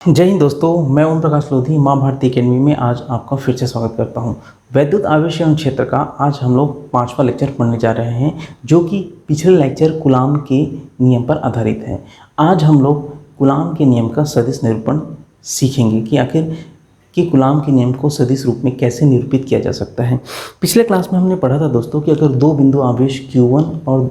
जय हिंद दोस्तों, मैं ओम प्रकाश लोधी माँ भारती अकेडमी में आज आपका फिर से स्वागत करता हूँ। वैद्युत आवेश एवं क्षेत्र का आज हम लोग 5वां लेक्चर पढ़ने जा रहे हैं, जो कि पिछले लेक्चर कूलाम के नियम पर आधारित है। आज हम लोग कूलाम के नियम का सदिश निरूपण सीखेंगे कि आखिर कि कूलाम के नियम को सदिश रूप में कैसे निरूपित किया जा सकता है। पिछले क्लास में हमने पढ़ा था दोस्तों कि अगर दो बिंदु आवेश Q1 और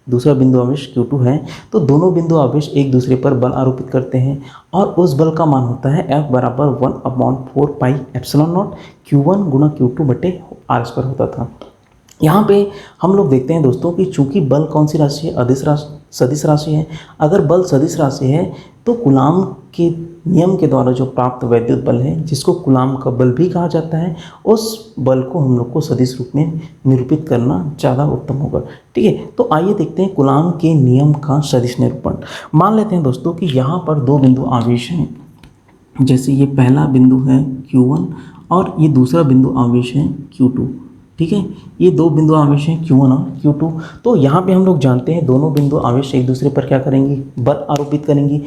दूसरा बिंदु आवेश Q2 है तो दोनों बिंदु आवेश एक दूसरे पर बल आरोपित करते हैं और उस बल का मान होता है F बराबर 1/4 पाई एप्सिलॉन नॉट Q1 गुणा Q2 बटे R स्क्वायर होता था। यहाँ पे हम लोग देखते हैं दोस्तों कि चूंकि बल कौन सी राशि है, अदिश राशि, सदिश राशि है। अगर बल सदिश राशि है तो कूलाम के नियम के द्वारा जो प्राप्त वैद्युत बल है, जिसको कूलाम का बल भी कहा जाता है, उस बल को हम लोग को सदिश रूप में निरूपित करना ज़्यादा उत्तम होगा। ठीक है, तो आइए देखते हैं कूलाम के नियम का सदिश निरूपण। मान लेते हैं दोस्तों कि यहाँ पर दो बिंदु आवेश हैं, जैसे ये पहला बिंदु है Q1 और ये दूसरा बिंदु आवेश है Q2। ठीक है, ये दो बिंदु आवेश हैं Q1 और Q2। तो यहाँ पे हम लोग जानते हैं दोनों बिंदु आवेश एक दूसरे पर क्या करेंगी, बल आरोपित करेंगी।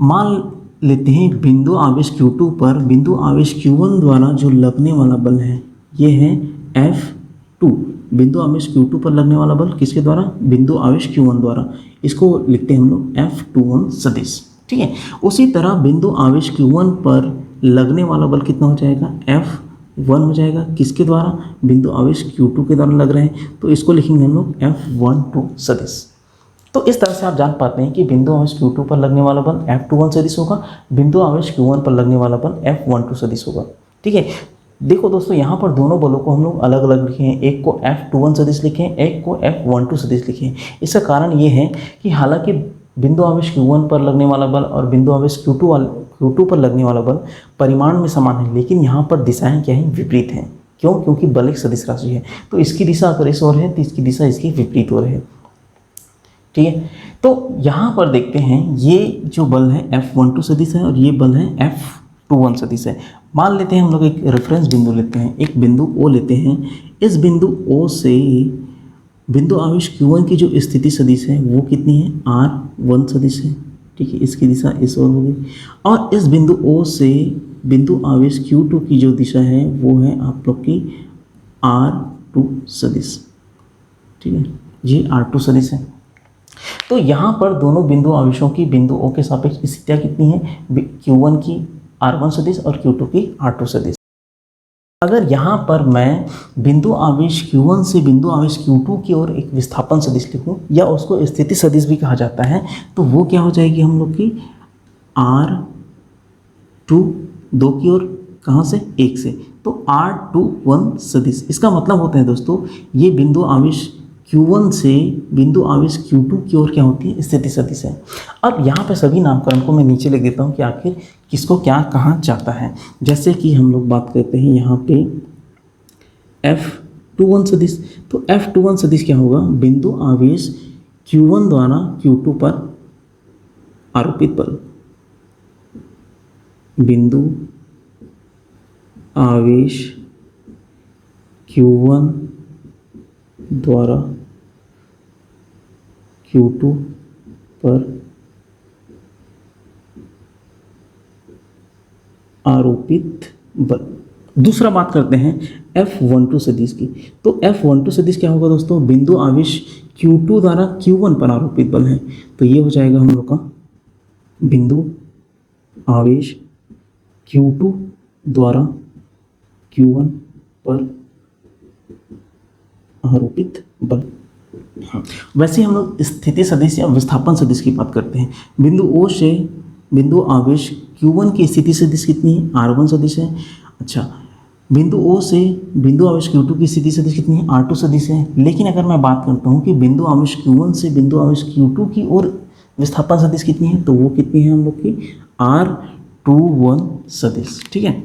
मान लेते हैं बिंदु आवेश Q2 पर बिंदु आवेश Q1 द्वारा जो लगने वाला बल है ये है F2। बिंदु आवेश Q2 पर लगने वाला बल किसके द्वारा, बिंदु आवेश Q1 द्वारा। इसको लिखते हैं हम लोग F21 सदिश। ठीक है, उसी तरह बिंदु आवेश Q1 पर लगने वाला बल कितना हो जाएगा, F1 हो जाएगा। किसके द्वारा, बिंदु आवेश Q2 के द्वारा लग रहे हैं, तो इसको लिखेंगे हम लोग F12 सदिश। तो इस तरह से आप जान पाते हैं कि बिंदु आवेश Q2 पर लगने वाला बल F21 सदिश होगा, बिंदु आवेश Q1 पर लगने वाला बल F12 सदिश होगा। ठीक है, देखो दोस्तों, यहाँ पर दोनों बलों को हम लोग अलग अलग लिखे हैं, एक को F21 सदिश लिखे हैं, एक को F12 सदिश लिखे हैं। इसका कारण ये है कि हालांकि बिंदु आवेश Q1 पर लगने वाला बल और बिंदु आवेश Q2 पर लगने वाला बल परिमाण में समान है, लेकिन यहाँ पर दिशाएं क्या हैं, विपरीत हैं। क्यों? क्योंकि बल एक सदिश राशि है, तो इसकी दिशा अगर इस ओर है तो इसकी दिशा इसकी विपरीत ओर है। ठीक है, तो यहाँ पर देखते हैं ये जो बल है F12 सदिश है और ये बल है F21 सदिश है। मान लेते हैं हम लोग एक रेफरेंस बिंदु लेते हैं, एक बिंदु O लेते हैं। इस बिंदु O से बिंदु आवेश Q1 की जो स्थिति सदिश है वो कितनी है, R1 सदिश है। ठीक है, इसकी दिशा इस ओर होगी। और इस बिंदु O से बिंदु आवेश Q2 की जो दिशा है वो है आप लोग की R2 सदिश। ठीक है, ये R2 सदिश है। तो यहाँ पर दोनों बिंदु आवेशों की बिंदु O के सापेक्ष स्थितियाँ कितनी है, Q1 की R1 सदिश और Q2 की R2 सदिश। अगर यहाँ पर मैं बिंदु आवेश Q1 से बिंदु आवेश Q2 की ओर एक विस्थापन सदिश लिखूँ, या उसको स्थिति सदिश भी कहा जाता है, तो वो क्या हो जाएगी हम लोग की R2 दो की ओर, कहाँ से, एक से, तो R21 सदिश। इसका मतलब होता है दोस्तों, ये बिंदु आवेश Q1 से बिंदु आवेश Q2 की ओर क्या होती है, स्थिति सदिश है। अब यहाँ पे सभी नामकरण को मैं नीचे लिख देता हूँ कि आखिर किसको क्या कहा जाता है। जैसे कि हम लोग बात करते हैं यहाँ पे F21 सदिश, तो F21 सदिश क्या होगा, बिंदु आवेश Q1 द्वारा Q2 पर आरोपित बल, बिंदु आवेश Q1 द्वारा Q2 पर आरोपित बल। दूसरा बात करते हैं F12 सदिश की, तो F12 सदिश क्या होगा दोस्तों, बिंदु आवेश Q2 द्वारा Q1 पर आरोपित बल है, तो ये हो जाएगा हम लोग का बिंदु आवेश Q2 द्वारा Q1 पर आरोपित बल। वैसे हम लोग स्थिति सदिश या विस्थापन सदिश की बात करते हैं। बिंदु O से बिंदु आवेश Q1 की स्थिति सदिश कितनी है, R1 सदिश है। अच्छा, बिंदु O से बिंदु आवेश Q2 की स्थिति सदिश कितनी है, R2 सदिश है। लेकिन अगर मैं बात करता हूँ कि बिंदु आवेश Q1 से बिंदु आवेश Q2 की ओर विस्थापन सदिश कितनी है, तो वो कितनी है हम लोग की R21 सदिश। ठीक है,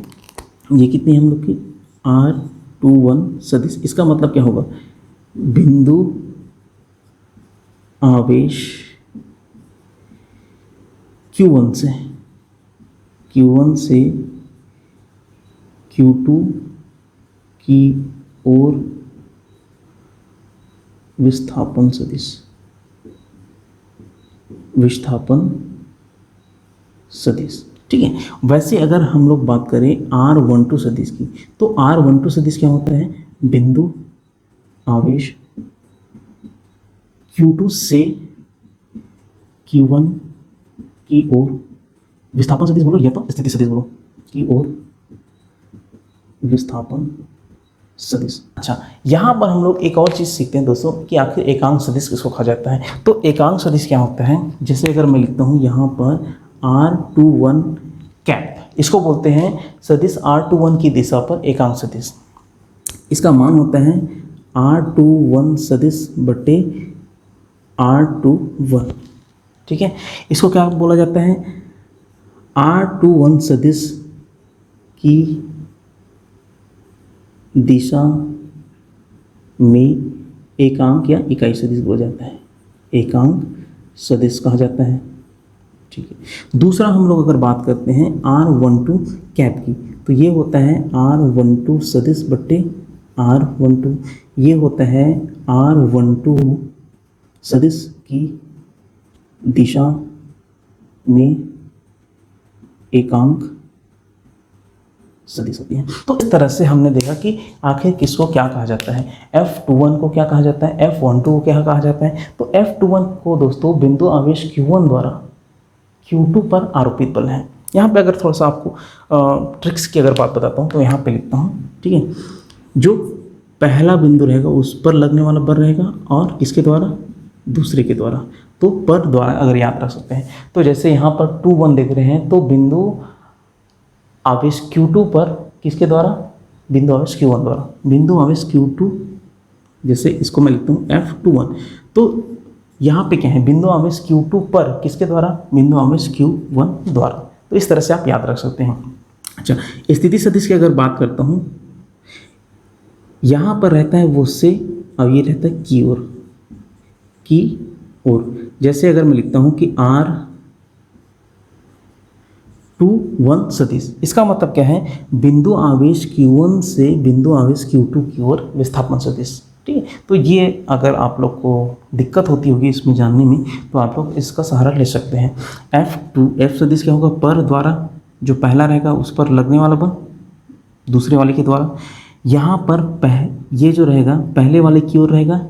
ये कितनी है हम लोग की R21 सदिश। इसका मतलब क्या होगा, बिंदु आवेश Q1 से Q2 की ओर विस्थापन सदिश। ठीक है। वैसे अगर हम लोग बात करें R12 सदिश की, तो R12 सदिश क्या होता है, बिंदु आवेश Q2 से Q1 की ओर विस्थापन सदिश बोलो या तो स्थिति सदिश बोलो, की ओर विस्थापन सदिश। अच्छा, यहाँ पर हम लोग एक और चीज़ सीखते हैं दोस्तों कि आखिर एकांक सदिश किसको कहा जाता है। तो एकांक सदिश क्या होता है, जैसे अगर मैं लिखता हूँ यहाँ पर R21 कैप, इसको बोलते हैं सदिश R21 की दिशा पर एकांक सदिश। इसका मान होता है R21 सदिश बटे R21, ठीक है। इसको क्या बोला जाता है, R21 सदिश की दिशा में एकांक या इकाई सदिश बोला जाता है, एकांक सदिश कहा जाता है, ठीक है। दूसरा हम लोग अगर बात करते हैं R12 कैप की, तो ये होता है R12 सदिश बट्टे R12, ये होता है R12 सदिश की दिशा में एकांक सदिश होती है। तो इस तरह से हमने देखा कि आखिर किसको क्या कहा जाता है, F21 को क्या कहा जाता है, F12 को क्या कहा जाता है। तो F21 को दोस्तों बिंदु आवेश Q1 द्वारा Q2 पर आरोपित बल है। यहाँ पे अगर थोड़ा सा आपको ट्रिक्स की अगर बात बताता हूँ तो यहाँ पे लिखता हूँ, ठीक है। जो पहला बिंदु रहेगा उस पर लगने वाला बल रहेगा और किसके द्वारा, दूसरे के द्वारा, तो पर द्वारा अगर याद रख सकते हैं। तो जैसे यहाँ पर 2 1 देख रहे हैं, तो बिंदु आवेश Q2 पर किसके द्वारा, बिंदु आवेश Q1 द्वारा, बिंदु आवेश Q2, जैसे इसको मैं लिखता हूँ F21, तो यहाँ पे क्या है, बिंदु आवेश Q2 पर किसके द्वारा, बिंदु आवेश Q1 द्वारा। तो इस तरह से आप याद रख सकते हैं। अच्छा, स्थिति सदिश की अगर बात करता हूँ, यहाँ पर रहता है वो से, अब ये रहता है की ओर, की ओर। जैसे अगर मैं लिखता हूँ कि R21 सदिश, इसका मतलब क्या है, बिंदु आवेश Q1 से बिंदु आवेश Q2 की ओर विस्थापन सदिश, ठीक है। तो ये अगर आप लोग को दिक्कत होती होगी इसमें जानने में, तो आप लोग इसका सहारा ले सकते हैं। F सदिश क्या होगा, पर द्वारा, जो पहला रहेगा उस पर लगने वाला बल दूसरे वाले के द्वारा। यहाँ पर ये जो रहेगा पहले वाले की ओर रहेगा,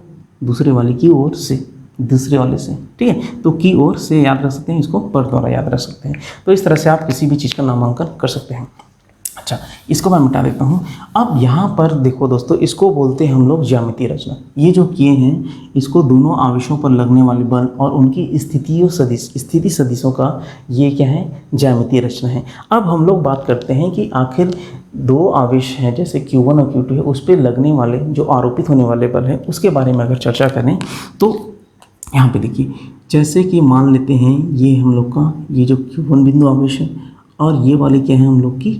दूसरे वाले की ओर से, दूसरे वाले से, ठीक है। तो की ओर से याद रख सकते हैं, इसको पर द्वारा याद रख सकते हैं। तो इस तरह से आप किसी भी चीज़ का नामांकन कर सकते हैं। अच्छा, इसको मैं मिटा देता हूँ। अब यहाँ पर देखो दोस्तों, इसको बोलते हैं हम लोग ज्यामितीय रचना। ये जो किए हैं, इसको दोनों आवेशों पर लगने वाले बल और उनकी स्थिति सदिशों का ये क्या है, ज्यामितीय रचना है। अब हम लोग बात करते हैं कि आखिर दो आवेश हैं जैसे Q1 और Q2 है, उस पर लगने वाले जो आरोपित होने वाले बल है उसके बारे में अगर चर्चा करें तो यहाँ पे देखिए, जैसे कि मान लेते हैं ये हम लोग का ये जो Q1 बिंदु आवेश है और ये वाले क्या है हम लोग की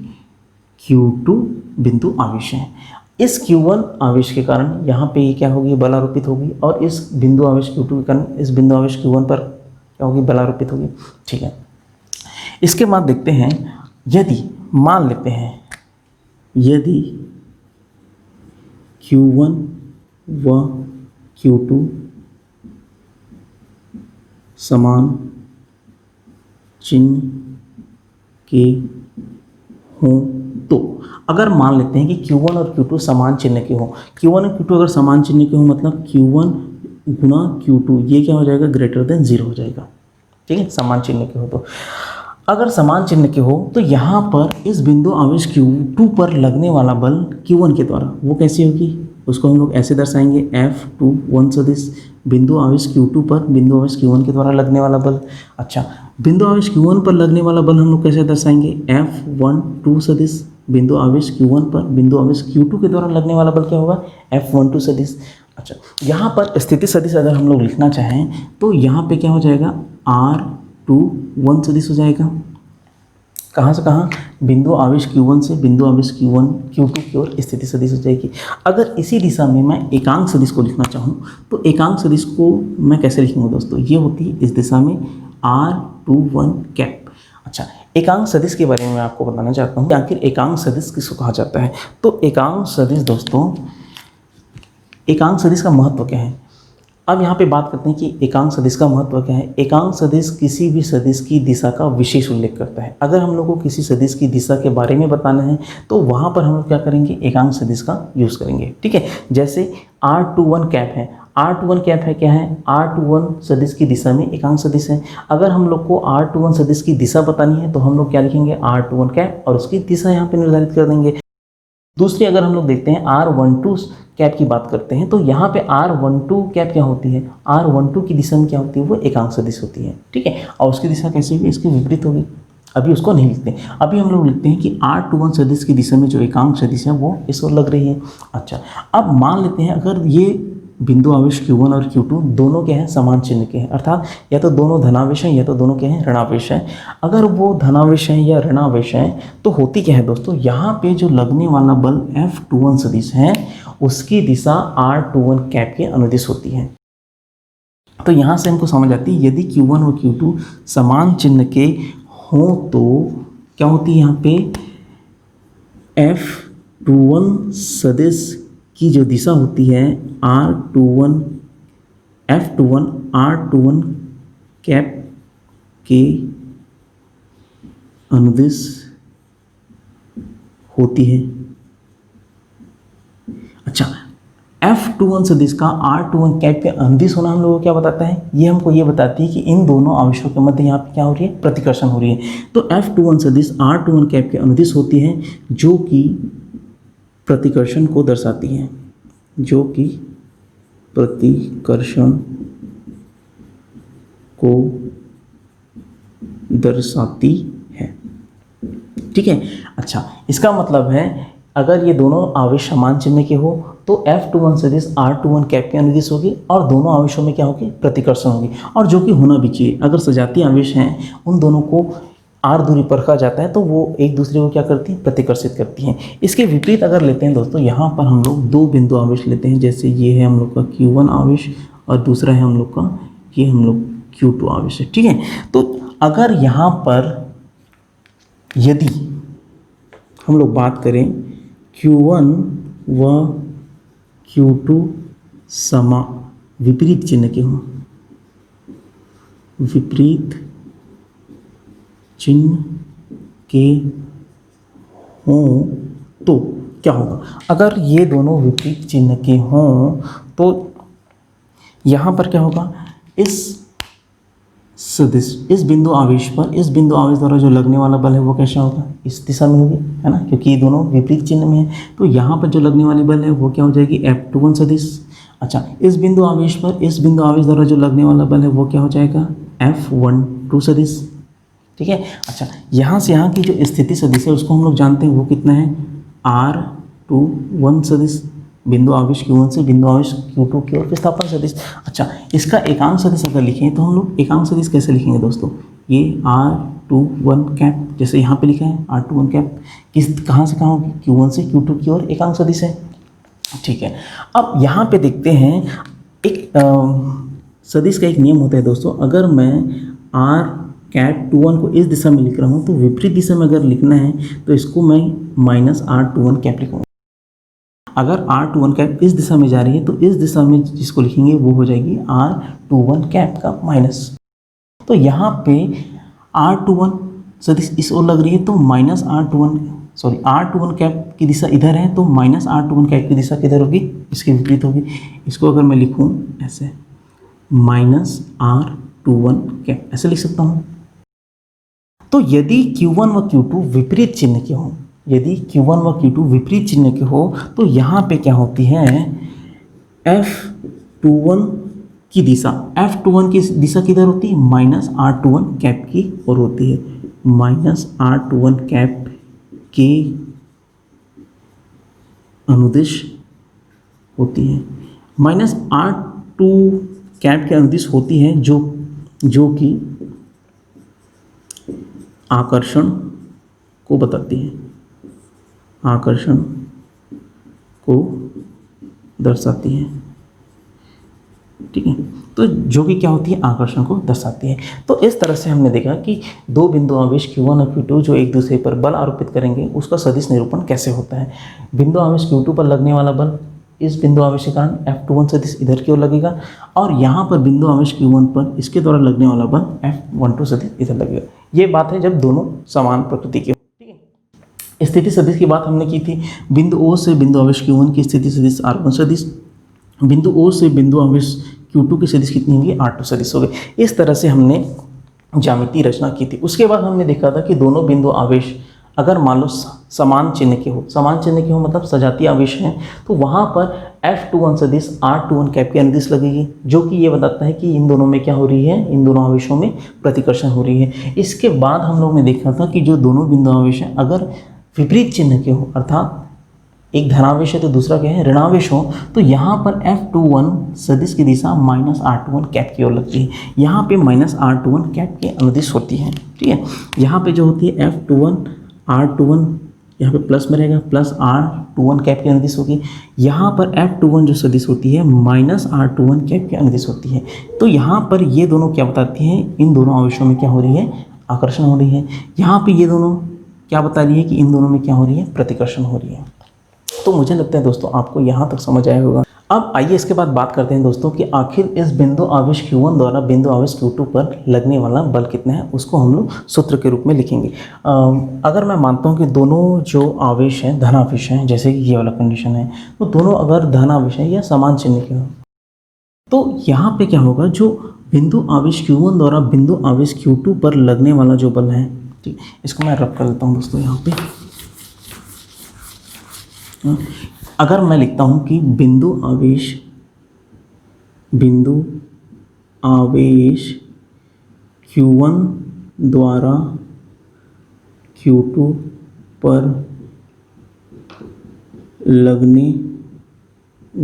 Q2 बिंदु आवेश है। इस Q1 आवेश के कारण यहाँ पे ये क्या होगी, बल आरोपित होगी, और इस बिंदु आवेश Q2 के कारण इस बिंदु आवेश Q1 पर क्या होगी, बल आरोपित होगी, ठीक है। इसके बाद देखते हैं, यदि मान लेते हैं यदि Q1 व Q2 समान चिन्ह के हों, तो अगर मान लेते हैं कि Q1 और Q2 समान चिन्ह के हों, Q1 और Q2 अगर समान चिन्ह के हों मतलब Q1 गुना Q2, ये क्या हो जाएगा, ग्रेटर देन 0 हो जाएगा, ठीक है। समान चिन्ह के हो, तो अगर समान चिन्ह के हो तो यहाँ पर इस बिंदु आवेश Q2 पर लगने वाला बल Q1 के द्वारा वो कैसी होगी, उसको हम लोग ऐसे दर्शाएंगे, F21 सदिश बिंदु आवेश Q2 पर बिंदु आवेश Q1 के द्वारा लगने वाला बल। अच्छा, बिंदु आवेश Q1 पर लगने वाला बल हम लोग कैसे दर्शाएंगे, F12 सदिश बिंदु आवेश Q1 पर बिंदु आवेश Q2 के द्वारा लगने वाला बल क्या होगा, F12 सदिश। अच्छा, यहाँ पर स्थिति सदिश अगर हम लोग लिखना चाहें तो यहाँ पे क्या हो जाएगा, R21 सदिश हो जाएगा। कहाँ से कहाँ, बिंदु आवेश Q1 से बिंदु आवेश Q2 की ओर स्थिति सदिश हो जाएगी। अगर इसी दिशा में मैं एकांक सदिश को लिखना चाहूँ तो एकांक सदिश को मैं कैसे लिखूँगा दोस्तों, ये होती है इस दिशा में R21 कैप। अच्छा, एकांक सदिश के बारे में मैं आपको बताना चाहता हूँ, आखिर एकांक सदिश किसको कहा जाता है। तो एकांक सदिश दोस्तों, एकांक सदिश का महत्व क्या है। अब यहाँ पे बात करते हैं कि एकांक सदिश का महत्व क्या है। एकांक सदिश किसी भी सदिश की दिशा का विशेष उल्लेख करता है। अगर हम लोग को किसी सदिश की दिशा के बारे में बताना है तो वहाँ पर हम लोग क्या करेंगे, एकांक सदिश का यूज़ करेंगे। ठीक है, जैसे R21 कैप है, R21 कैप है क्या है, R21 सदिश की दिशा में एकांक सदिश है। अगर हम लोग को R21 सदिश की दिशा बतानी है तो हम लोग क्या लिखेंगे, R21 कैप और उसकी दिशा यहाँ पे निर्धारित कर देंगे। दूसरी अगर हम लोग देखते हैं R12 कैप की बात करते हैं तो यहाँ पे R12 कैप क्या होती है, R12 की दिशा में क्या होती है, वो एकांक सदिश होती है। ठीक है, और उसकी दिशा कैसी होगी, इसकी विपरीत होगी। अभी उसको नहीं लिखते, अभी हम लोग लिखते हैं कि R21 सदिश की दिशा में जो एकांक सदिश है वो इस ओर लग रही है। अच्छा, अब मान लेते हैं अगर ये बिंदु आवेश Q1 और Q2 दोनों क्या हैं, समान चिन्ह के हैं, अर्थात या तो दोनों धनावेश हैं या तो दोनों क्या हैं, ऋणावेश हैं। अगर वो धनावेश हैं या ऋणावेश हैं तो होती क्या है दोस्तों, यहाँ पे जो लगने वाला बल F21 सदिश है उसकी दिशा R21 कैप के अनुदिश होती है। तो यहाँ से हमको समझ आती है यदि Q1 और Q2 समान चिन्ह के हों तो क्या होती है, यहाँ पे F21 सदिश की जो दिशा होती है F21 R21 कैप के अनुदिश होती है। अच्छा, F21 सदिश का R21 कैप के अनुदिश होना हम लोगों को क्या बताता है, ये हमको ये बताती है कि इन दोनों आवेशों के मध्य यहाँ पे क्या हो रही है, प्रतिकर्षण हो रही है। तो F21 सदिश R21 कैप के अनुदिश होती है जो कि प्रतिकर्षण को दर्शाती है, जो कि प्रतिकर्षण को दर्शाती है। ठीक है, अच्छा, इसका मतलब है अगर ये दोनों आवेश समान चिन्ह के हो तो F21 सदिश R21 कैप के अनुदिश होगी और दोनों आवेशों में क्या होगी, प्रतिकर्षण होगी, और जो कि होना भी चाहिए। अगर सजातीय आवेश हैं उन दोनों को R दूरी पर रखा जाता है तो वो एक दूसरे को क्या करती हैं, प्रतिकर्षित करती हैं। इसके विपरीत अगर लेते हैं दोस्तों, यहाँ पर हम लोग दो बिंदु आवेश लेते हैं, जैसे ये है हम लोग का Q1 आवेश और दूसरा है हम लोग का ये हम लोग Q2 आवेश है। ठीक है, तो अगर यहाँ पर यदि हम लोग बात करें Q1 व Q2 समा विपरीत चिन्ह के हों, विपरीत चिन्ह के हों तो क्या होगा, अगर ये दोनों विपरीत चिन्ह के हों तो यहाँ पर क्या होगा, इस सदिश इस बिंदु आवेश पर, इस बिंदु आवेश द्वारा जो लगने वाला बल है वो कैसा होगा, इस दिशा में होगी, है ना, क्योंकि ये दोनों विपरीत चिन्ह में है। तो यहाँ पर जो लगने वाली बल है वो क्या हो जाएगी, F21 सदिश। अच्छा, इस बिंदु आवेश पर, इस बिंदु आवेश द्वारा जो लगने वाला बल है वो क्या हो जाएगा, F12 सदिश। ठीक है, अच्छा, यहाँ से यहाँ की जो स्थिति सदिश है उसको हम लोग जानते हैं वो कितना है, R21 सदिश। बिंदु आवेश Q1 से बिंदु आवेश Q2 की ओर विस्थापन सदिश। अच्छा, इसका एकांक सदिश अगर लिखें तो हम लोग एकांक सदिश कैसे लिखेंगे दोस्तों, ये R21 कैप, जैसे यहाँ पे लिखा है R21 कैप, किस कहाँ से कहाँ होगी, Q1 से Q2 की ओर एकांक सदिश है। ठीक है, अब यहाँ पे देखते हैं एक सदिश का एक नियम होता है दोस्तों, अगर मैं R21 को इस दिशा में लिख रहा हूँ तो विपरीत दिशा में अगर लिखना है तो इसको मैं -R21 कैप लिखूँगा। अगर R21 कैप इस दिशा में जा रही है तो इस दिशा में जिसको लिखेंगे वो हो जाएगी R21 कैप का माइनस। तो यहाँ पे R21 सदिश इस ओर लग रही है तो R21 कैप की दिशा इधर है तो -R21 कैप की दिशा किधर होगी, इसके विपरीत होगी। इसको अगर मैं लिखूँ ऐसे -R21 कैप ऐसे लिख सकता हूँ। तो यदि Q1 व Q2 विपरीत चिन्ह के हों, यदि Q1 व Q2 विपरीत चिन्ह के हो तो यहाँ पे क्या होती है, F21 की दिशा, F21 की दिशा किधर होती है, -R21 कैप की ओर होती है, -R21 कैप के अनुदिश होती है, -R2 कैप के अनुदिश होती है जो कि आकर्षण को बताती है, आकर्षण को दर्शाती है। ठीक है, तो जो कि क्या होती है, आकर्षण को दर्शाती है। तो इस तरह से हमने देखा कि दो बिंदु आवेश Q1 और Q2 जो एक दूसरे पर बल आरोपित करेंगे उसका सदिश निरूपण कैसे होता है। बिंदु आवेश Q2 पर लगने वाला बल इस बिंदु आवेश के कारण F21 सदिश इधर की ओर लगेगा और यहाँ पर बिंदु आवेश Q1 पर इसके द्वारा लगने वाला बल F12 सदिश इधर लगेगा। ये बात है जब दोनों समान प्रकृति के। ठीक है, स्थिति सदिश की बात हमने की थी। बिंदु O से बिंदु आवेश Q1 की स्थिति सदिश R1 सदिश, बिंदु O से बिंदु आवेश Q2 की सदिश कितनी होगी, R2 सदिश हो गए। इस तरह से हमने ज्यामिति रचना की थी। उसके बाद हमने देखा था कि दोनों बिंदु आवेश अगर मान लो समान चिन्ह के हो, समान चिन्ह के हो मतलब सजातीय आवेश हैं, तो वहाँ पर F21 सदिश R21 कैप के अनुदिश लगेगी, जो कि ये बताता है कि इन दोनों में क्या हो रही है, इन दोनों आवेशों में प्रतिकर्षण हो रही है। इसके बाद हम लोग ने देखा था कि जो दोनों बिंदु आवेश हैं अगर विपरीत चिन्ह के हो, अर्थात एक धनावेश है तो दूसरा क्या है, ऋणावेश हो, तो यहाँ पर F21 सदिश की दिशा -R21 कैप की ओर लगती है। यहाँ पे -R21 कैप के अनुदिश होती है। ठीक है, यहाँ पे जो होती है F21 R21 यहाँ पे प्लस में रहेगा, प्लस R21 कैप के अनुदिश होगी। यहाँ पर F21 जो सदिश होती है -R21 कैप के अनुदिश होती है। तो यहाँ पर ये दोनों क्या बताती हैं, इन दोनों आवेशों में क्या हो रही है, आकर्षण हो रही है। यहाँ पे ये दोनों क्या बता रही है कि इन दोनों में क्या हो रही है, प्रतिकर्षण हो रही है। तो मुझे लगता है दोस्तों आपको यहाँ तक समझ आया होगा। अब आइए इसके बाद बात करते हैं दोस्तों कि आखिर इस बिंदु आवेश Q1 द्वारा बिंदु आवेश Q2 पर लगने वाला बल कितना है, उसको हम लोग सूत्र के रूप में लिखेंगे। अगर मैं मानता हूँ कि दोनों जो आवेश हैं धनावेश हैं, जैसे कि ये वाला कंडीशन है, तो दोनों अगर धनावेश हैं या समान चिन्ह के हो, तो यहाँ पे क्या होगा, जो बिंदु आवेश Q1 द्वारा बिंदु आवेश Q2 पर लगने वाला जो बल है, ठीक, इसको मैं रब कर देता हूँ दोस्तों यहाँ पे। अगर मैं लिखता हूं कि बिंदु आवेश Q1 द्वारा Q2 पर लगने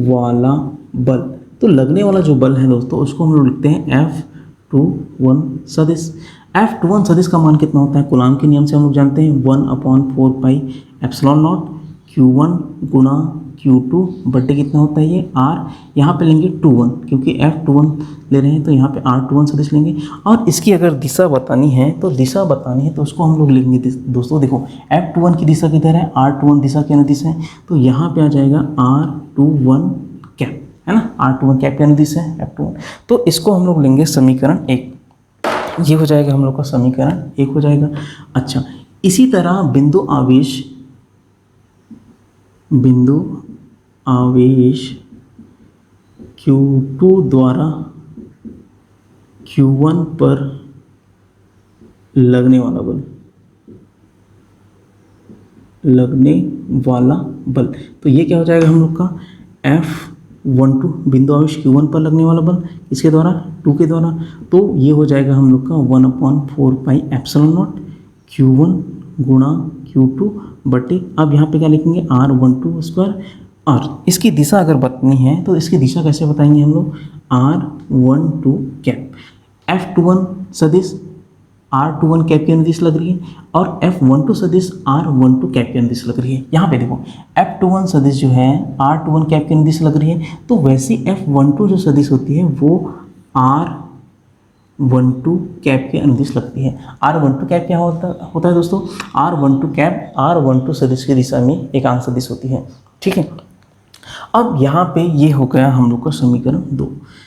वाला बल, तो लगने वाला जो बल है दोस्तों उसको हम लोग लिखते हैं F21 सदिश। F21 सदिश का मान कितना होता है, कूलाम के नियम से हम लोग जानते हैं 1/4 pi epsilon not Q1 Guna Q2 बटे कितना होता है ये R, यहाँ पे लेंगे 21 क्योंकि F21 ले रहे हैं तो यहाँ पे R21 सदिश लेंगे। और इसकी अगर दिशा बतानी है तो उसको हम लोग लेंगे दोस्तों। देखो F21 की दिशा किधर है, R21 दिशा के अनुदिश है, तो यहाँ पे आ जाएगा R21 कैप, है ना, R21 कैप के अनुदिश है F21। तो इसको हम लोग लेंगे समीकरण 1, ये हो जाएगा हम लोग का समीकरण 1 हो जाएगा। अच्छा, इसी तरह बिंदु आवेश Q2 द्वारा Q1 पर लगने वाला बल, तो ये क्या हो जाएगा हम लोग का F12 बिंदु आवेश Q1 पर लगने वाला बल, इसके द्वारा 2 के द्वारा, तो ये हो जाएगा हम लोग का 1/4 पाई एप्सिलॉन नॉट Q1 गुणा Q2 बटे, अब यहाँ पे क्या लिखेंगे R12 स्क्वायर। और इसकी दिशा अगर बतानी है तो इसकी दिशा कैसे बताएंगे हम लोग, R12 कैप, F21 सदिश R21 कैप की अनुदिश लग रही है और F12 सदिश R12 कैप की अनुदिश लग रही है। यहाँ पे देखो F21 सदिश जो है R21 कैप की अनुदिश लग रही है, तो वैसी F12 जो सदिश होती है वो R12 कैप के अनुदिश लगती है। R12 कैप क्या होता है दोस्तों, R12 कैप R12 सदिश की दिशा में एकांक सदिश होती है। ठीक है, अब यहाँ पे ये हो गया हम लोग का समीकरण 2।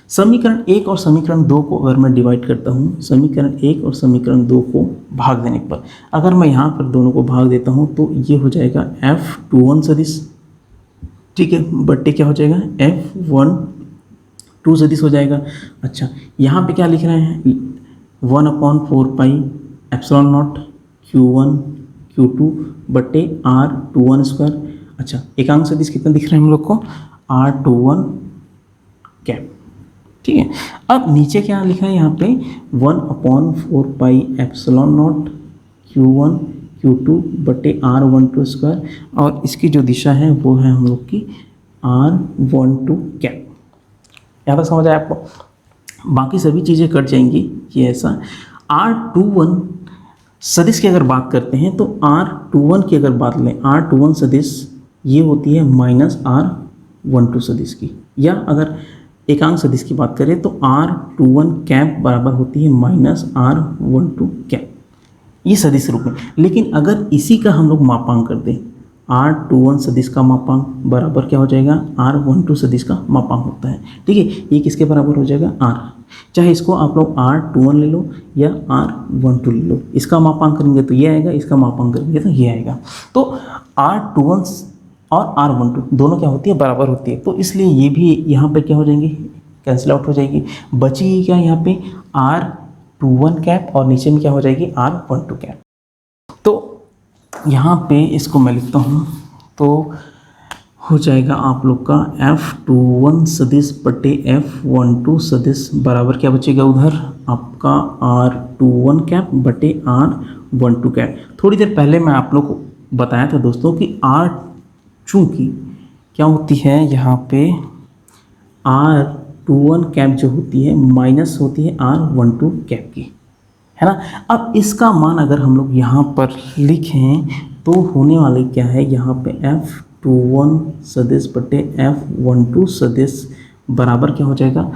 समीकरण 1 और समीकरण 2 को अगर मैं डिवाइड करता हूँ, समीकरण 1 और समीकरण 2 को भाग देने पर, अगर मैं यहाँ पर दोनों को भाग देता हूँ तो ये हो जाएगा F21 सदिश, ठीक है, बट्टे क्या हो जाएगा F12 सदिश हो जाएगा। अच्छा, यहाँ पे क्या लिख रहे हैं 1/4 pi epsilon not Q1 Q2 बट्टे R21 स्क्वायर। अच्छा, एकांक सदिश कितना दिख रहा है हम लोग को, R21 कैप। ठीक है, अब नीचे क्या लिखा है यहाँ पे 1/4 pi epsilon not Q1 Q2 बटे R12 स्क्वायर, और इसकी जो दिशा है वो है हम लोग की R12 कैप। यहाँ तक समझ आया आपको, बाकी सभी चीज़ें कट जाएंगी। ये ऐसा R21 सदिश की अगर बात करते हैं तो R21 की अगर बात लें, R21 सदिश ये होती है -R12 सदिश की, या अगर एकांक सदिश की बात करें तो R21 कैप बराबर होती है -R12 कैप, ये सदिश रूप में। लेकिन अगर इसी का हम लोग मापांक कर दें R21 सदिश का मापांक बराबर क्या हो जाएगा, R12 सदिश का मापांक होता है। ठीक है, ये किसके बराबर हो जाएगा, R। चाहे इसको आप लोग R21 ले लो या R12 ले लो, इसका मापांक करेंगे तो ये आएगा, इसका मापांक करेंगे तो ये आएगा। तो R21 और R12 दोनों क्या होती है, बराबर होती है। तो इसलिए ये भी यहाँ पे क्या हो जाएंगी, कैंसिल आउट हो जाएगी। बचेगी क्या यहाँ पे, R21 कैप और नीचे में क्या हो जाएगी, R12 कैप। तो यहाँ पे इसको मैं लिखता हूँ तो हो जाएगा आप लोग का F21 सदिश बटे F12 सदिश बराबर क्या बचेगा उधर आपका R21 कैप बटे R12 कैप। थोड़ी देर पहले मैं आप लोग को बताया था दोस्तों कि R चूँकि क्या होती है यहाँ पे R21 कैप जो होती है माइनस होती है R12 कैप की, है ना। अब इसका मान अगर हम लोग यहाँ पर लिखें तो होने वाले क्या है, यहाँ पे F21 सदिश बटे F12 सदिश बराबर क्या हो जाएगा,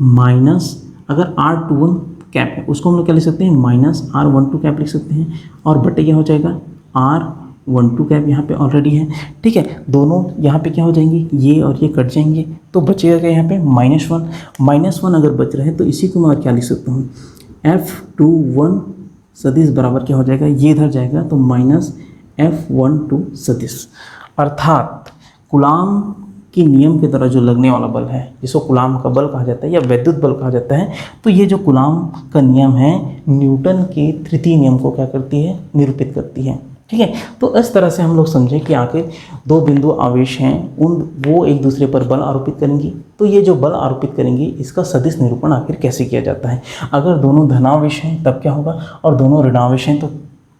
माइनस अगर R21 कैप है उसको हम लोग क्या लिख सकते हैं, माइनस R12 कैप लिख सकते हैं, और बटे क्या हो जाएगा R12 कैप यहाँ पे ऑलरेडी है। ठीक है, दोनों यहाँ पे क्या हो जाएंगे, ये और ये कट जाएंगे तो बचेगा क्या यहाँ पे -1। -1 अगर बच रहे हैं तो इसी को मैं क्या लिख सकता हूँ, F21 सदिश बराबर क्या हो जाएगा, ये इधर जाएगा तो माइनस F12 सदिश। अर्थात कूलाम के नियम की तरह जो लगने वाला बल है, जिसको कूलाम का बल कहा जाता है या वैद्युत बल कहा जाता है, तो ये जो कूलाम का नियम है न्यूटन के तृतीय नियम को क्या करती है, निरूपित करती है। ठीक है, तो इस तरह से हम लोग समझें कि आखिर दो बिंदु आवेश हैं, वो एक दूसरे पर बल आरोपित करेंगी। तो ये जो बल आरोपित करेंगी इसका सदिश निरूपण आखिर कैसे किया जाता है। अगर दोनों धनावेश हैं तब क्या होगा, और दोनों ऋणावेश हैं तो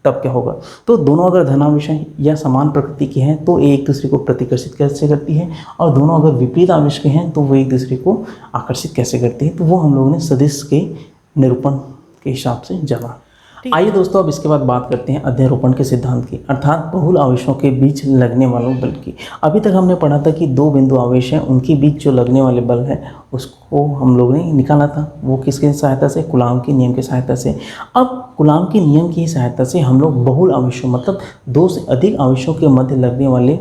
तब क्या होगा। तो दोनों अगर धनावेश हैं या समान प्रकृति के हैं तो एक दूसरे को प्रतिकर्षित कैसे करती है, और दोनों अगर विपरीत आवेश के हैं तो वो एक दूसरे को आकर्षित कैसे करती है। तो वो हम लोगों ने सदिश के निरूपण के हिसाब से जाना। आइए दोस्तों अब इसके बाद बात करते हैं अध्यारोपण के सिद्धांत की, अर्थात बहुल आवेशों के बीच लगने वालों बल की। अभी तक हमने पढ़ा था कि दो बिंदु आवेश हैं, उनके बीच जो लगने वाले बल है उसको हम लोग ने निकाला था, वो किसके सहायता से, कूलाम के नियम की सहायता से। अब कूलाम के नियम की सहायता से हम लोग बहुल आवेशों मतलब दो से अधिक आवेशों के मध्य लगने वाले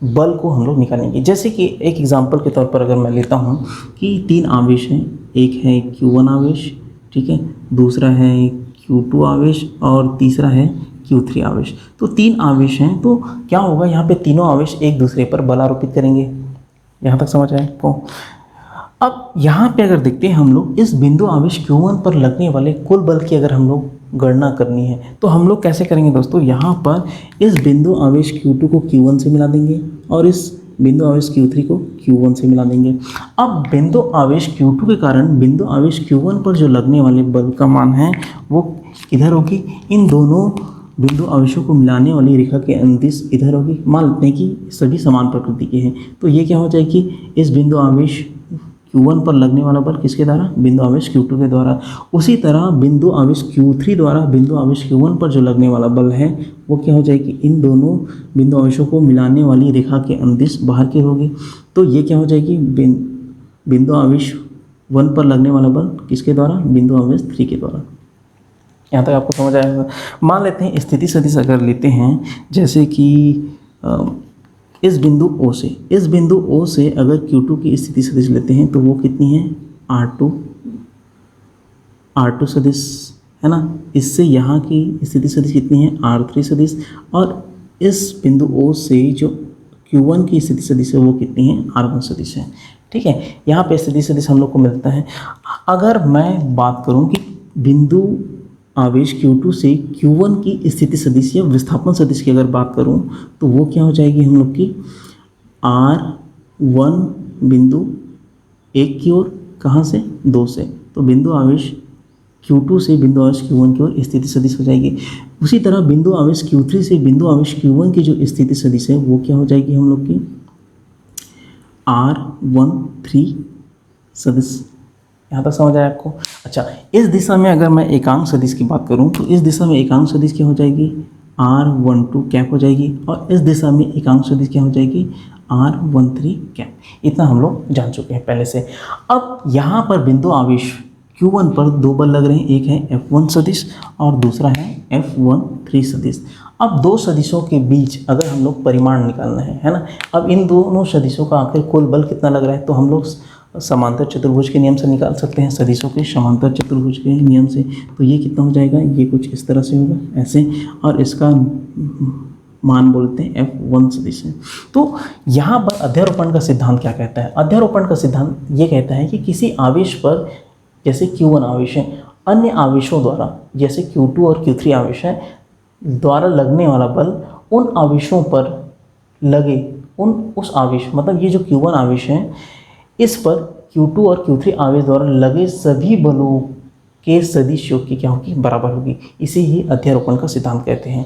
बल को हम लोग निकालेंगे। जैसे कि एक एग्जाम्पल के तौर पर अगर मैं लेता हूँ कि 3 आवेश हैं, एक है Q1 आवेश, ठीक है, दूसरा है Q2 आवेश और तीसरा है Q3 आवेश। तो 3 आवेश हैं, तो क्या होगा यहाँ पे तीनों आवेश एक दूसरे पर बल आरोपित करेंगे। यहाँ तक समझ आए आपको। अब यहाँ पे अगर देखते हैं हम लोग इस बिंदु आवेश Q1 पर लगने वाले कुल बल की अगर हम लोग गणना करनी है तो हम लोग कैसे करेंगे दोस्तों, यहाँ पर इस बिंदु आवेश Q2 को Q1 से मिला देंगे और इस बिंदु आवेश Q3 को Q1 से मिला देंगे। अब बिंदु आवेश Q2 के कारण बिंदु आवेश Q1 पर जो लगने वाले बल का मान है वो किधर होगी, इन दोनों बिंदु आवेशों को मिलाने वाली रेखा के अंदिश इधर होगी। मान लेते हैं कि सभी समान प्रकृति के हैं, तो ये क्या हो जाएगी, इस बिंदु आवेश Q1 पर लगने वाला बल किसके द्वारा, बिंदु आवेश Q2 के द्वारा। उसी तरह बिंदु आवेश Q3 द्वारा बिंदु आवेश Q1 पर जो लगने वाला बल है वो क्या हो जाएगी, इन दोनों बिंदु आवेशों को मिलाने वाली रेखा के अंदिश बाहर की होगी। तो ये क्या हो जाएगी, बिंदु आवेश 1 पर लगने वाला बल किसके द्वारा, बिंदु आवेश 3 के द्वारा। यहाँ तक आपको समझ आएगा। मान लेते हैं स्थिति सदिश अगर लेते हैं, जैसे कि इस बिंदु O से अगर Q2 की स्थिति सदिश लेते हैं तो वो कितनी है, R2 सदिश, है ना। इससे यहाँ की स्थिति सदिश कितनी है, R3 सदिश, और इस बिंदु O से जो Q1 की स्थिति सदिश है वो कितनी है, R1 सदिश है। ठीक है, यहाँ पे स्थिति सदिश हम लोग को मिलता है। अगर मैं बात करूँ कि बिंदु आवेश Q2 से Q1 की स्थिति सदिश या विस्थापन सदिश की अगर बात करूं तो वो क्या हो जाएगी हम लोग की, R1 बिंदु 1 की ओर, कहाँ से, 2 से, तो बिंदु आवेश Q2 से बिंदु आवेश Q1 की ओर स्थिति सदिश हो जाएगी। उसी तरह बिंदु आवेश Q3 से बिंदु आवेश Q1 की जो स्थिति सदिश है वो क्या हो जाएगी हम लोग की, R13 सदिश। यहाँ तक समझ आया आपको। अच्छा, इस दिशा में अगर मैं एकांक सदिश की बात करूँ तो इस दिशा में एकांक सदिश क्या हो जाएगी, R12 कैप हो जाएगी, और इस दिशा में एकांक सदिश क्या हो जाएगी, R13 कैप। इतना हम लोग जान चुके हैं पहले से। अब यहाँ पर बिंदु आवेश Q1 पर दो बल लग रहे हैं, एक है F1 सदिश और दूसरा है F13 सदिश। अब दो सदिशों के बीच अगर हम लोग परिमाण निकालना है ना, अब इन दोनों सदिशों का आखिर कुल बल कितना लग रहा है, तो हम लोग समांतर चतुर्भुज के नियम से निकाल सकते हैं, सदिशों के समांतर चतुर्भुज के नियम से। तो ये कितना हो जाएगा, ये कुछ इस तरह से होगा ऐसे, और इसका मान बोलते हैं F1 सदिश है। तो यहाँ पर अध्यारोपण का सिद्धांत क्या कहता है, अध्यारोपण का सिद्धांत ये कहता है कि किसी आवेश पर, जैसे Q1 आवेश है, अन्य आवेशों द्वारा जैसे Q2 और Q3 आवेश है द्वारा लगने वाला बल उन आवेशों पर लगे उस आवेश, मतलब ये जो Q1 आवेश है इस पर Q2 और Q3 आवेश द्वारा लगे सभी बलों के सदिश योग की क्या होगी, बराबर होगी। इसे ही अध्यारोपण का सिद्धांत कहते हैं।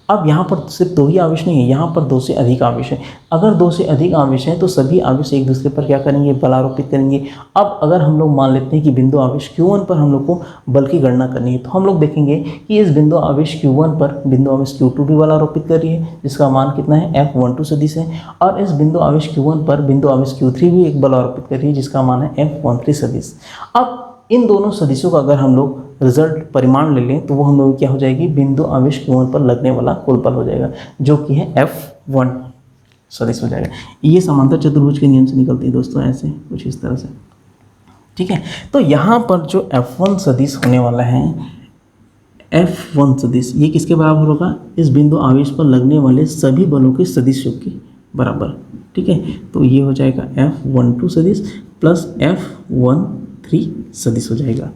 अब यहाँ पर सिर्फ दो ही आवेश नहीं है, यहाँ पर दो से अधिक आवेश है। अगर दो से अधिक आवेश हैं तो सभी आवेश एक दूसरे पर क्या करेंगे, बल आरोपित करेंगे। अब अगर हम लोग मान लेते हैं कि बिंदु आवेश Q1 पर हम लोग को बल की गणना करनी है, तो हम लोग देखेंगे कि इस बिंदु आवेश Q1 पर बिंदु आवेश Q2 भी बल आरोपित कर रही है, जिसका मान कितना है, F12 सदिश है। और इस बिंदु आवेश Q1 पर बिंदु आवेश Q3 भी एक बल आरोपित कर रही है, जिसका मान है F13 सदिश। अब इन दोनों सदिशों का अगर हम लोग रिजल्ट परिमाण ले लें तो वो हम लोग क्या हो जाएगी, बिंदु आवेश Q1 पर लगने वाला कुल बल हो जाएगा, जो कि है F1 सदिश हो जाएगा। ये समांतर चतुर्भुज के नियम से निकलती है दोस्तों, ऐसे कुछ इस तरह से, ठीक है। तो यहाँ पर जो F1 सदिश होने वाला है, F1 सदिश ये किसके बराबर होगा, इस बिंदु आवेश पर लगने वाले सभी बलों के सदिश योग के बराबर, ठीक है। तो ये हो जाएगा F12 सदिश प्लस F13 सदिश हो जाएगा।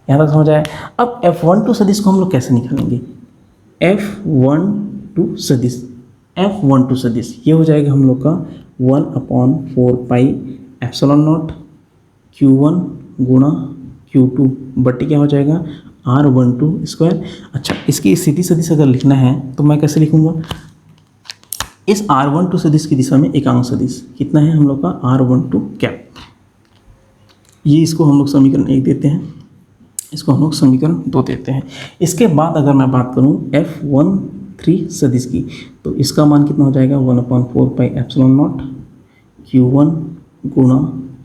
यहाँ तक समझ आया। अब F12 सदिश को हम लोग कैसे निकालेंगे, F12 सदिश, F12 सदिश ये हो जाएगा हम लोग का 1/4 पाई एप्सिलॉन नॉट Q1 गुणा Q2 बट्टी क्या हो जाएगा, R12 स्क्वायर। अच्छा, इसकी स्थिति सदिश अगर लिखना है तो मैं कैसे लिखूँगा, इस R12 सदिश की दिशा में एकांक सदिश कितना है हम लोग का, R12 कैप। ये इसको हम लोग समीकरण 1 देते हैं, इसको हम लोग समीकरण 2 देते हैं। इसके बाद अगर मैं बात करूं F13 सदिश की, तो इसका मान कितना हो जाएगा, 1/4 पाई एप्सिलॉन नॉट Q1 गुणा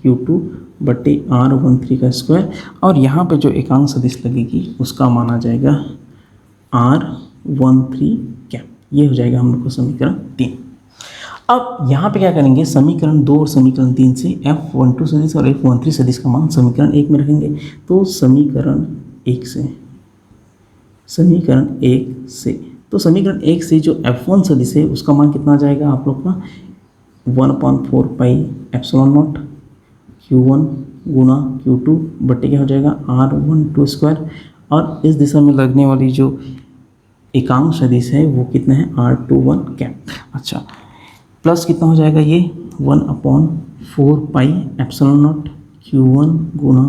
Q2 बट्टे R13 का स्क्वायर। और यहाँ पे जो एकांक सदिश लगेगी उसका मान आ जाएगा R13 कैप। ये हो जाएगा हम लोग को समीकरण 3। अब यहाँ पे क्या करेंगे, समीकरण 2 और समीकरण 3 से F12 सदिश और F13 सदिश का मान समीकरण 1 में रखेंगे। तो समीकरण 1 से तो समीकरण 1 से जो F1 सदिश है उसका मान कितना आ जाएगा आप लोग का, 1/4 पाई एप्सिलॉन नॉट Q1 गुणा Q2 बट्टे क्या हो जाएगा, R12 स्क्वायर। और इस दिशा में लगने वाली जो एकांक सदिश है वो कितना है, R21 कैप। अच्छा, प्लस कितना हो जाएगा, ये 1/4 पाई एप्सिलॉन नॉट Q1 गुणा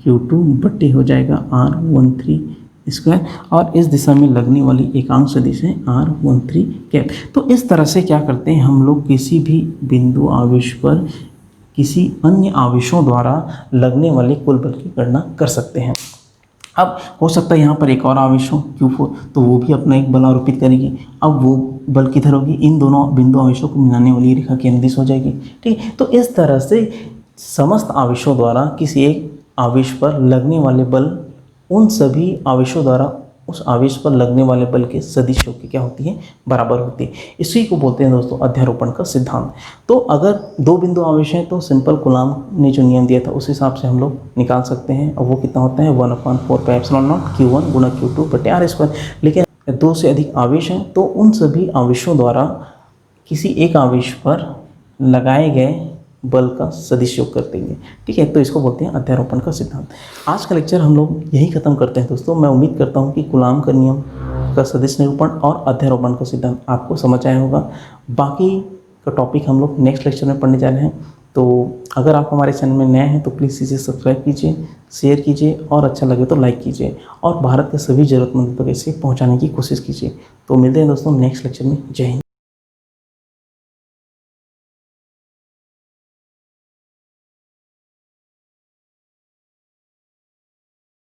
Q2 बट्टे हो जाएगा R13 स्क्वायर। और इस दिशा में लगने वाली एकांक सदिश है R13 कैप। तो इस तरह से क्या करते हैं हम लोग, किसी भी बिंदु आवेश पर किसी अन्य आवेशों द्वारा लगने वाले कुल बल की गणना कर सकते हैं। अब हो सकता है यहाँ पर एक और आवेश हो Q4, तो वो भी अपना एक बल आरोपित करेगी। अब वो बल किधर होगी, इन दोनों बिंदु आवेशों को मिलाने वाली रेखा की अनुदिश हो जाएगी, ठीक है। तो इस तरह से समस्त आवेशों द्वारा किसी एक आवेश पर लगने वाले बल उन सभी आवेशों द्वारा उस आवेश पर लगने वाले बल के सदिश योग की क्या होती है, बराबर होती है। इसी को बोलते हैं दोस्तों अध्यारोपण का सिद्धांत। तो अगर दो बिंदु आवेश हैं तो सिंपल कूलाम ने जो नियम दिया था उस हिसाब से हम लोग निकाल सकते हैं, और वो कितना होता है, 1/4 पाई एप्सिलॉन नॉट Q1 गुणा Q2 बटे R स्क्वायर। लेकिन दो से अधिक आवेश हैं तो उन सभी आवेशों द्वारा किसी एक आवेश पर लगाए गए बल का सदिश योग कर देंगे, ठीक है। तो इसको बोलते हैं अध्यारोपण का सिद्धांत। आज का लेक्चर हम लोग यही खत्म करते हैं दोस्तों। मैं उम्मीद करता हूँ कि कूलाम का नियम का सदिश निरूपण और अध्यारोपण का सिद्धांत आपको समझ आया होगा। बाकी का टॉपिक हम लोग नेक्स्ट लेक्चर में पढ़ने जा रहे हैं। तो अगर आप हमारे चैनल में नए हैं तो प्लीज़ इसे सब्सक्राइब कीजिए, शेयर कीजिए और अच्छा लगे तो लाइक कीजिए, और भारत के सभी ज़रूरतमंद तक इसे पहुँचाने की कोशिश कीजिए। तो मिलते हैं दोस्तों नेक्स्ट लेक्चर में। जय हिंद।